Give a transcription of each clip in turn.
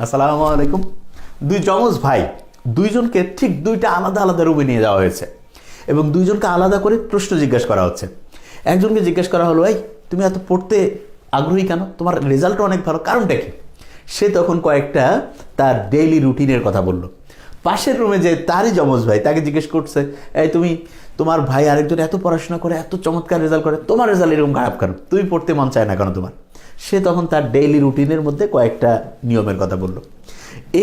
আসসালামু আলাইকুম। দুই যমজ ভাই, দুইজনকে ঠিক দুইটা আলাদা আলাদা রুমে নিয়ে যাওয়া হয়েছে এবং দুইজনকে আলাদা করে প্রশ্ন জিজ্ঞেস করা হচ্ছে। একজনকে জিজ্ঞেস করা হলো, এই তুমি এত পড়তে আগ্রহী কেন, তোমার রেজাল্টও অনেক ভালো, কারণটা কি? সে তখন কয়েকটা তার ডেইলি রুটিনের কথা বলল। পাশের রুমে যে তারই যমজ ভাই, তাকে জিজ্ঞেস করছে, এই তুমি, তোমার ভাই আরেকজন এত পড়াশোনা করে, এত চমৎকার রেজাল্ট করে, তোমার রেজাল্ট এরকম খারাপ কেন, তুমি পড়তে মন চায় না কেন তোমার? সে তখন তার ডেইলি রুটিনের মধ্যে কয়েকটা নিয়মের কথা বলল।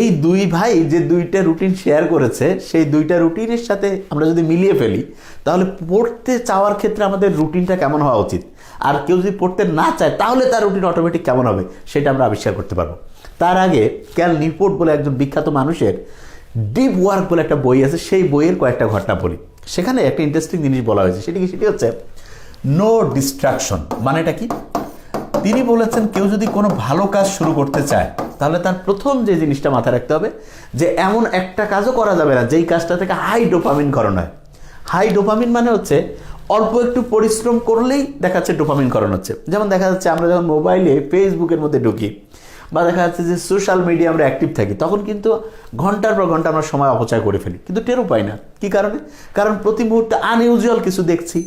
এই দুই ভাই যে দুইটা রুটিন শেয়ার করেছে, সেই দুইটা রুটিনের সাথে আমরা যদি মিলিয়ে ফেলি, তাহলে পড়তে চাওয়ার ক্ষেত্রে আমাদের রুটিনটা কেমন হওয়া উচিত, আর কেউ যদি পড়তে না চায় তাহলে তার রুটিন অটোমেটিক কেমন হবে, সেটা আমরা আবিষ্কার করতে পারবো। তার আগে ক্যাল নিউপোর্ট বলে একজন বিখ্যাত মানুষের ডিপ ওয়ার্ক বলে একটা বই আছে, সেই বইয়ের কয়েকটা ঘটনা বলি। সেখানে একটা ইন্টারেস্টিং জিনিস বলা হয়েছে, সেটি হচ্ছে নো ডিস্ট্রাকশন। মানেটা কি? তিনি বলেছেন, কেউ যদি কোনো ভালো কাজ শুরু করতে চায়, তাহলে তার প্রথম যে জিনিসটা মাথায় রাখতে হবে যে এমন একটা কাজও করা যাবে না যেই কাজটা থেকে হাই ডোপামিন করণ হয়। হাই ডোপামিন মানে হচ্ছে অল্প একটু পরিশ্রম করলেই দেখা যাচ্ছে ডোপামিন করণ হচ্ছে। যেমন দেখা যাচ্ছে আমরা যখন মোবাইলে ফেসবুকের মধ্যে ঢুকি বা দেখা যাচ্ছে যে সোশ্যাল মিডিয়া আমরা অ্যাক্টিভ থাকি, তখন কিন্তু ঘন্টার পর ঘন্টা আমরা সময় অপচয় করে ফেলি, কিন্তু টেরও পাই না। কী কারণে? কারণ প্রতি মুহূর্তে আনইউজুয়াল কিছু দেখছি,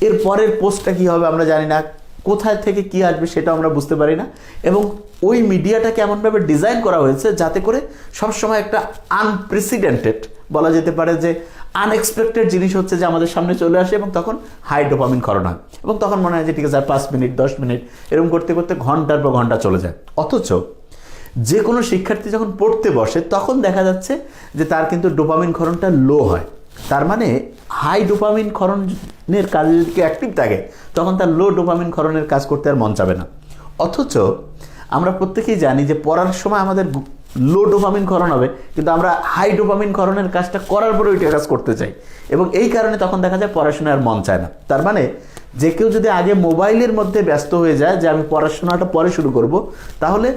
এর পরের পোস্টটা কী হবে আমরা জানি না, কোথায় থেকে কি আসবে সেটাও আমরা বুঝতে পারি না। এবং ওই মিডিয়াটাকে এমনভাবে ডিজাইন করা হয়েছে যাতে করে সবসময় একটা আনপ্রেসিডেন্টেড, বলা যেতে পারে যে আনএক্সপেক্টেড জিনিস হচ্ছে যে আমাদের সামনে চলে আসে, এবং তখন হাই ডোপামিন করণ হয়, এবং তখন মনে হয় যে ঠিক আছে, 5 মিনিট 10 মিনিট এরকম করতে করতে ঘন্টার পর ঘন্টা চলে যায়। অথচ যে কোনো শিক্ষার্থী যখন পড়তে বসে, তখন দেখা যাচ্ছে যে তার কিন্তু ডোপামিন ক্ষরণটা লো হয়। তার মানে হাই ডোপামিন ক্ষরণের কাজে যদি কেউ অ্যাক্টিভ থাকে, তখন তার লো ডোপামিন ক্ষরণের কাজ করতে আর মন চাবে না। অথচ আমরা প্রত্যেকেই জানি যে পড়ার সময় আমাদের লো ডোপামিন ক্ষরণ হবে, কিন্তু আমরা হাই ডোপামিন ক্ষরণের কাজটা করার পরে ওইটা কাজ করতে চাই, এবং এই কারণে তখন দেখা যায় পড়াশোনায় আর মন চায় না। তার মানে যে কেউ যদি আগে মোবাইলের মধ্যে ব্যস্ত হয়ে যায় যে আমি পড়াশোনাটা পরে শুরু করব, তাহলে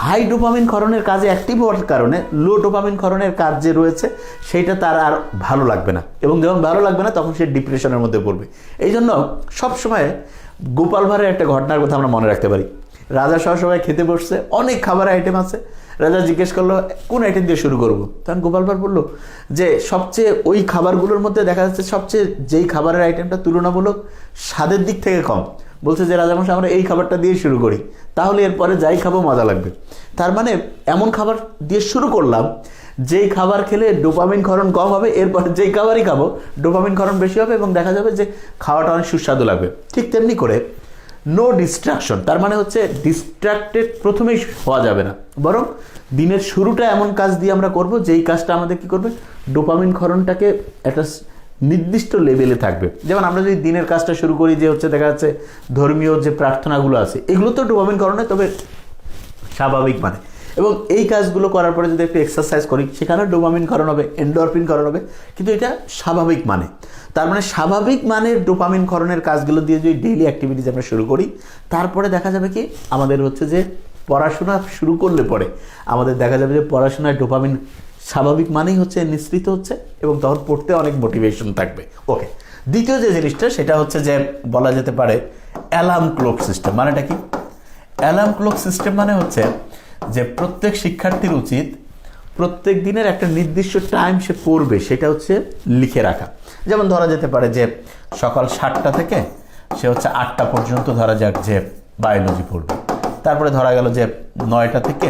হাই ডোপামিন ক্ষরণের কাজে অ্যাক্টিভ হওয়ার কারণে লো ডোপামিন ক্ষরণের কাজ যে রয়েছে সেইটা তার আর ভালো লাগবে না, এবং যখন ভালো লাগবে না তখন সে ডিপ্রেশনের মধ্যে পড়বে। এই জন্য সবসময় গোপাল ভাঁড়ের একটা ঘটনার কথা আমরা মনে রাখতে পারি। রাজা সহ সবাই খেতে বসছে, অনেক খাবারের আইটেম আছে। রাজা জিজ্ঞেস করলো, কোন আইটেম দিয়ে শুরু করবো? তখন গোপাল ভাঁড় বললো যে সবচেয়ে ওই খাবারগুলোর মধ্যে দেখা যাচ্ছে সবচেয়ে যেই খাবারের আইটেমটা তুলনামূলক স্বাদের দিক থেকে কম, বলছে যে রাজামশাই আমরা এই খাবারটা দিয়ে শুরু করি, তাহলে এরপরে যাই খাবো মজা লাগবে। তার মানে এমন খাবার দিয়ে শুরু করলাম যেই খাবার খেলে ডোপামিন ক্ষরণ কম হবে, এরপরে যেই খাবারই খাবো ডোপামিন ক্ষরণ বেশি হবে, এবং দেখা যাবে যে খাওয়াটা অনেক সুস্বাদু লাগবে। ঠিক তেমনি করে নো ডিস্ট্রাকশন, তার মানে হচ্ছে ডিস্ট্রাক্টেড প্রথমেই হওয়া যাবে না, বরং দিনের শুরুটা এমন কাজ দিয়ে আমরা করব যেই কাজটা আমাদের কি করবে, ডোপামিন ক্ষরণটাকে একটা নির্দিষ্ট লেভেলে থাকবে। যেমন আমরা যদি দিনের কাজটা শুরু করি যে হচ্ছে দেখা যাচ্ছে ধর্মীয় যে প্রার্থনাগুলো আছে, এগুলো তো ডোপামিন ক্ষরণ হয়, তবে স্বাভাবিক মানে, এবং এই কাজগুলো করার পরে যদি একটু এক্সারসাইজ করি, সেখানে ডোপামিন ক্ষরণ হবে, এন্ডোরফিন ক্ষরণ হবে, কিন্তু এটা স্বাভাবিক মানে। তার মানে স্বাভাবিক মানের ডোপামিন ক্ষরণের কাজগুলো দিয়ে যদি ডেইলি অ্যাক্টিভিটিস আমরা শুরু করি, তারপরে দেখা যাবে কি আমাদের হচ্ছে যে পড়াশোনা শুরু করলে পরে আমাদের দেখা যাবে যে পড়াশোনায় ডোপামিন স্বাভাবিক মানেই হচ্ছে নিঃসৃত হচ্ছে, এবং তখন পড়তে অনেক মোটিভেশন থাকবে। ওকে, দ্বিতীয় যে জিনিসটা সেটা হচ্ছে যে বলা যেতে পারে অ্যালার্ম ক্লক সিস্টেম। মানেটা কি? অ্যালার্ম ক্লক সিস্টেম মানে হচ্ছে যে প্রত্যেক শিক্ষার্থীর উচিত প্রত্যেক দিনের একটা নির্দিষ্ট টাইম সে পড়বে, সেটা হচ্ছে লিখে রাখা। যেমন ধরা যেতে পারে যে সকাল 7টা থেকে সে হচ্ছে 8টা পর্যন্ত ধরা যাক যে বায়োলজি পড়বে, তারপরে ধরা গেল যে 9টা থেকে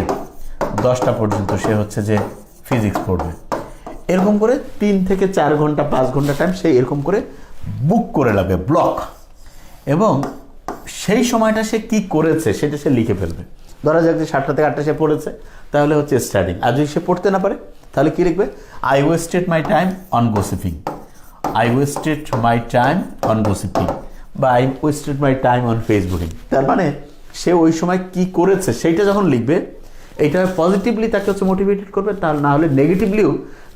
10টা পর্যন্ত সে হচ্ছে যে ফিজিক্স পড়বে। এরকম করে 3 থেকে 4 ঘন্টা 5 ঘন্টা টাইম সে এরকম করে বুক করে লাগবে, ব্লক, এবং সেই সময়টা সে কি করেছে সেটা সে লিখে ফেলবে। ধরা যাক যে 7টা থেকে 8টা সে পড়েছে, তাহলে হচ্ছে স্টাডিং। আর যদি সে পড়তে না পারে তাহলে কি লিখবে? I wasted my time on gossiping, I wasted my time on gossiping, বা I wasted my time on facebooking. তার মানে সে ওই সময় কি করেছে সেইটা যখন লিখবে, এইটা পজিটিভলি তাকে হচ্ছে মোটিভেটেড করবে, তার না হলে নেগেটিভলিও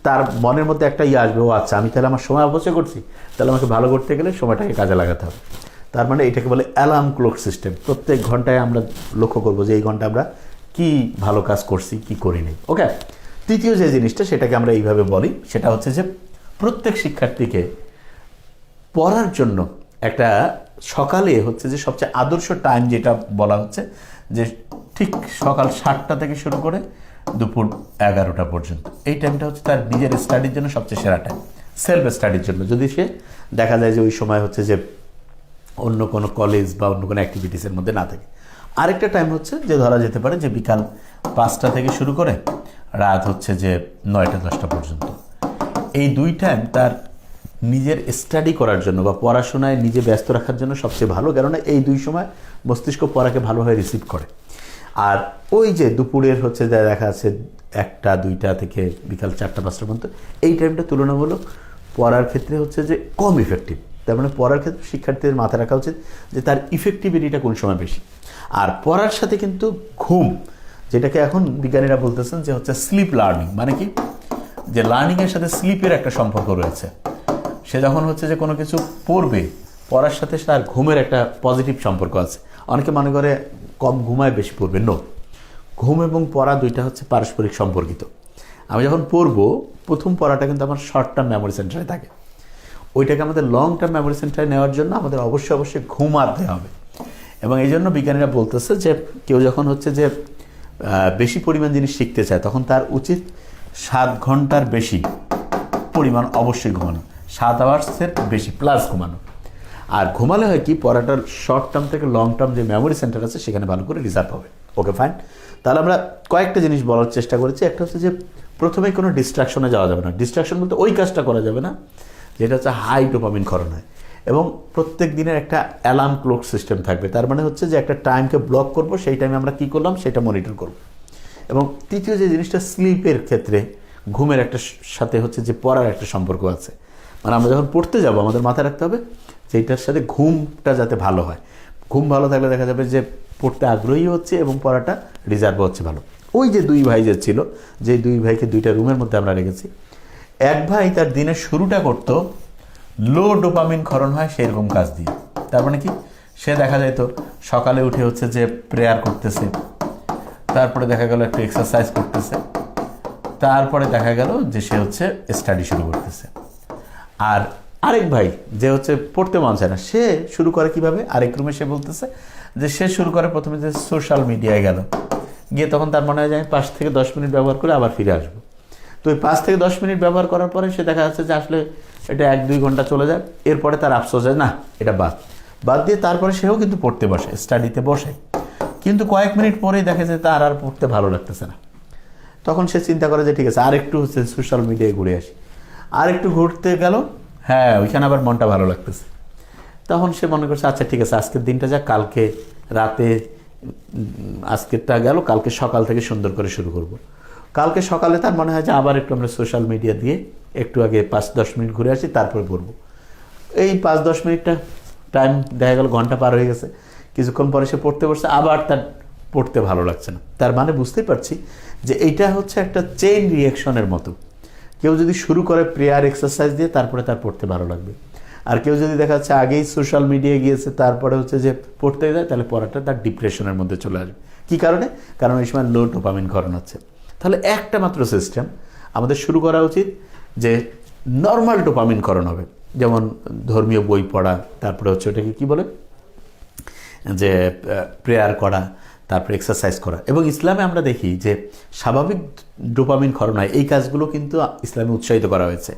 তার মনের মধ্যে একটা আসবে, ও আচ্ছা আমি তাহলে আমার সময় অপচয় করছি, তাহলে আমাকে ভালো করতে গেলে সময়টাকে কাজে লাগাতে হবে। তার মানে এটাকে বলে অ্যালার্ম ক্লক সিস্টেম। প্রত্যেক ঘন্টায় আমরা লক্ষ্য করবো যে এই ঘন্টা আমরা কি ভালো কাজ করছি, কি করিনি। ওকে, তৃতীয় যে জিনিসটা সেটাকে আমরা এইভাবে বলি, সেটা হচ্ছে যে প্রত্যেক শিক্ষার্থীকে পড়ার জন্য একটা সকালে হচ্ছে যে সবচেয়ে আদর্শ টাইম যেটা বলা হচ্ছে যে ঠিক সকাল 7টা থেকে শুরু করে দুপুর 11টা পর্যন্ত, এই টাইমটা হচ্ছে তার নিজের স্টাডির জন্য সবচেয়ে সেরা টাইম, সেলফ স্টাডির জন্য। যদি সে দেখা যায় যে ওই সময় হচ্ছে যে অন্য কোনো কলেজ বা অন্য কোনো অ্যাক্টিভিটিসের মধ্যে না থাকে। আরেকটা টাইম হচ্ছে যে ধরা যেতে পারে যে বিকাল 5টা থেকে শুরু করে রাত হচ্ছে যে 9টা-10টা পর্যন্ত। এই দুই টাইম তার নিজের স্টাডি করার জন্য বা পড়াশোনায় নিজে ব্যস্ত রাখার জন্য সবচেয়ে ভালো, কেননা এই দুই সময় মস্তিষ্ক পড়াকে ভালোভাবে রিসিভ করে। আর ওই যে দুপুরের হচ্ছে দেখা যাচ্ছে 1টা-2টা থেকে বিকাল 4টা-5টা পর্যন্ত, এই টাইমটা তুলনামূলক পড়ার ক্ষেত্রে হচ্ছে যে কম ইফেক্টিভ। তার মানে পড়ার ক্ষেত্রে শিক্ষার্থীদের মাথায় রাখা উচিত যে তার ইফেক্টিভিটিটা কোন সময় বেশি। আর পড়ার সাথে কিন্তু ঘুম, যেটাকে এখন বিজ্ঞানীরা বলতেছেন যে হচ্ছে স্লিপ লার্নিং, মানে কি যে লার্নিংয়ের সাথে স্লিপের একটা সম্পর্ক রয়েছে। সে যখন হচ্ছে যে কোনো কিছু পড়বে, পড়ার সাথে তার ঘুমের একটা পজিটিভ সম্পর্ক আছে। অনেকে মনে করে কম ঘুমায় বেশি পড়বে, নো, ঘুম এবং পড়া দুইটা হচ্ছে পারস্পরিক সম্পর্কিত। আমি যখন পড়বো, প্রথম পড়াটা কিন্তু আমার শর্ট টার্ম মেমোরি সেন্টারে থাকে, ওইটাকে আমাদের লং টার্ম মেমোরি সেন্টারে নেওয়ার জন্য আমাদের অবশ্যই ঘুমাতে হবে। এবং এই জন্য বিজ্ঞানীরা বলতেছে যে কেউ যখন হচ্ছে যে বেশি পরিমাণ জিনিস শিখতে চায়, তখন তার উচিত 7 ঘন্টার বেশি পরিমাণ অবশ্যই ঘুমানো, 7 আওয়ার্সের বেশি প্লাস ঘুমানো। আর ঘুমালে হয় কি, পড়াটার শর্ট টার্ম থেকে লং টার্ম যে মেমোরি সেন্টার আছে সেখানে ভালো করে রিজার্ভ হবে। ওকে, ফাইন। তাহলে আমরা কয়েকটা জিনিস বলার চেষ্টা করেছি। একটা হচ্ছে যে প্রথমেই কোনো ডিস্ট্রাকশনে যাওয়া যাবে না। ডিস্ট্রাকশন বলতে ওই কাজটা করা যাবে না যেটা হচ্ছে হাই ডোপামিন ক্ষরণ হয়। এবং প্রত্যেক দিনের একটা অ্যালার্ম ক্লক সিস্টেম থাকবে। তার মানে হচ্ছে যে একটা টাইমকে ব্লক করব, সেই টাইমে আমরা কী করলাম সেটা মনিটর করব। এবং তৃতীয় যে জিনিসটা, স্লিপের ক্ষেত্রে ঘুমের একটা সাথে হচ্ছে যে পড়ার একটা সম্পর্ক আছে। মানে আমরা যখন পড়তে যাব আমাদের মাথায় রাখতে হবে যে এটার সাথে ঘুমটা যাতে ভালো হয়। ঘুম ভালো থাকলে দেখা যাবে যে পড়তে আগ্রহী হচ্ছে এবং পড়াটা রিজার্ভ হচ্ছে ভালো। ওই যে দুই ভাই যে ছিল, যে দুই ভাইকে দুইটা রুমের মধ্যে আমরা রেখেছি, এক ভাই তার দিনের শুরুটা করতো লো ডোপামিন ক্ষরণ হয় সেরকম কাজ দিয়ে। তার মানে কি, সে দেখা যায় তো সকালে উঠে হচ্ছে যে প্রেয়ার করতেছে, তারপরে দেখা গেল একটু এক্সারসাইজ করতেছে, তারপরে দেখা গেল যে সে হচ্ছে স্টাডি শুরু করতেছে। আর আরেক ভাই যে হচ্ছে পড়তে মন চায় না, সে শুরু করে কিভাবে, আরেক রুমে সে বলতেছে যে সে শুরু করে প্রথমে যে সোশ্যাল মিডিয়ায় গেল, গিয়ে তখন তার মনে হয় যে আমি 5 থেকে 10 মিনিট ব্যবহার করে আবার ফিরে আসবো। তো ওই 5 থেকে 10 মিনিট ব্যবহার করার পরে সে দেখা যাচ্ছে যে আসলে এটা 1-2 ঘন্টা চলে যায়। এরপরে তার আফসোস হয়, না এটা বাদ দিয়ে তারপরে সেও কিন্তু পড়তে বসে, স্টাডিতে বসে। কিন্তু কয়েক মিনিট পরেই দেখে যে তার আর পড়তে ভালো লাগতেছে না। তখন সে চিন্তা করে যে ঠিক আছে, আর একটু হচ্ছে সোশ্যাল মিডিয়ায় ঘুরে আসি। আর একটু ঘুরতে গেল, হ্যাঁ ওইখানে আবার মনটা ভালো লাগতেছে। তখন সে মনে করছে আচ্ছা ঠিক আছে, আজকের দিনটা যাক, কালকে রাতে আজকেরটা গেল, কালকে সকাল থেকে সুন্দর করে শুরু করব। কালকে সকালে তার মনে হয় যে আবার একটু আমরা সোশ্যাল মিডিয়া দিয়ে একটু আগে 5-10 মিনিট ঘুরে আসি, তারপরে পড়বো। এই 5-10 মিনিটটা টাইম দেখা গেল ঘন্টা পার হয়ে গেছে। কিছুক্ষণ পরে সে পড়তে বসছে, আবার তার পড়তে ভালো লাগছে না। তার মানে বুঝতেই পারছি যে এইটা হচ্ছে একটা চেইন রিয়াকশনের মতো। কেউ যদি শুরু করে প্রেয়ার এক্সারসাইজ দিয়ে, তারপরে তার পড়তে ভালো লাগবে। আর কেউ যদি দেখা যাচ্ছে আগেই সোশ্যাল মিডিয়ায় গিয়েছে, তারপরে হচ্ছে যে পড়তে যায়, তাহলে পড়াটা তার ডিপ্রেশনের মধ্যে চলে আসবে। কী কারণে? কারণ এই সময় লো ডোপামিন ক্ষরণ হচ্ছে। তাহলে একটা মাত্র সিস্টেম আমাদের শুরু করা উচিত যে নর্মাল ডোপামিন ক্ষরণ হবে, যেমন ধর্মীয় বই পড়া, তারপরে হচ্ছে ওটাকে কী বলে যে প্রেয়ার করা, তারপরে এক্সারসাইজ করা। এবং ইসলামে আমরা দেখি যে স্বাভাবিক ডোপামিন ক্ষরণ হয়, এই কাজগুলো কিন্তু ইসলামে উৎসাহিত করা হয়েছে।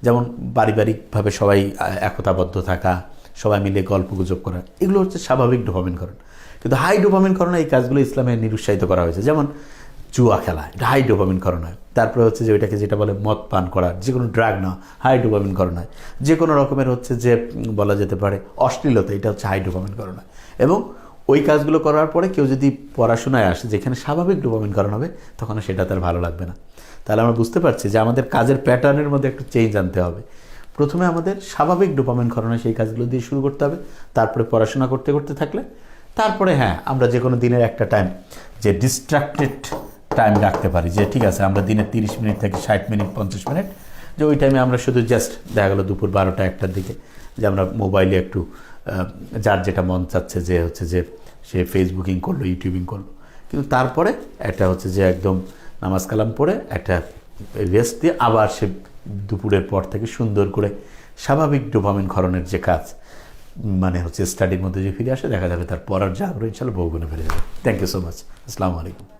যেমন পারিবারিকভাবে সবাই একতাবদ্ধ থাকা, সবাই মিলে গল্পগুজব করা, এগুলো হচ্ছে স্বাভাবিক ডোপামিন ক্ষরণ। কিন্তু হাই ডোপামিন ক্ষরণ এই কাজগুলো ইসলামে নিরুৎসাহিত করা হয়েছে। যেমন জুয়া খেলা, এটা হাই ডোপামিন ক্ষরণ হয়। তারপরে হচ্ছে যে ওইটাকে যেটা বলে মদ পান করা, যে কোনো ড্রাগ না, হাই ডোপামিন ক্ষরণ হয়। যে কোনো রকমের হচ্ছে যে বলা যেতে পারে অশ্লীলতা, এটা হচ্ছে হাই ডোপামিন ক্ষরণ হয়। এবং ওই কাজগুলো করার পরে কেউ যদি পড়াশোনায় আসে যেখানে স্বাভাবিক ডোপামিন ক্ষরণ হবে, তখন সেটা তার ভালো লাগবে না। তাহলে আমরা বুঝতে পারছি যে আমাদের কাজের প্যাটার্নের মধ্যে একটু চেঞ্জ আনতে হবে। প্রথমে আমাদের স্বাভাবিক ডোপামিন ক্ষরণে সেই কাজগুলো দিয়ে শুরু করতে হবে, তারপরে পড়াশোনা করতে করতে থাকলে, তারপরে হ্যাঁ আমরা যে কোনো দিনের একটা টাইম যে ডিস্ট্রাক্টেড টাইম রাখতে পারি, যে ঠিক আছে আমরা দিনের 30 মিনিট থেকে 60 মিনিট 50 মিনিট, যে ওই টাইমে আমরা শুধু জাস্ট দেখা গেলো দুপুর 12টা-1টার দিকে যে আমরা মোবাইলে একটু যার যেটা মন চাচ্ছে যে হচ্ছে যে সে ফেসবুকিং করলো, ইউটিউবিং করলো, কিন্তু তারপরে একটা হচ্ছে যে একদম নামাজ কালাম পড়ে একটা রেস্ট দিয়ে আবার সে দুপুরের পর থেকে সুন্দর করে স্বাভাবিক ডোপামিন ক্ষরণের যে কাজ, মানে হচ্ছে স্টাডির মধ্যে যে ফিরে আসে দেখা যাবে তার পড়ার যা আগ্রহ ইনশাল্লাহ বহুগুণে ফিরে যাবে। Thank you so much. আসসালামু আলাইকুম।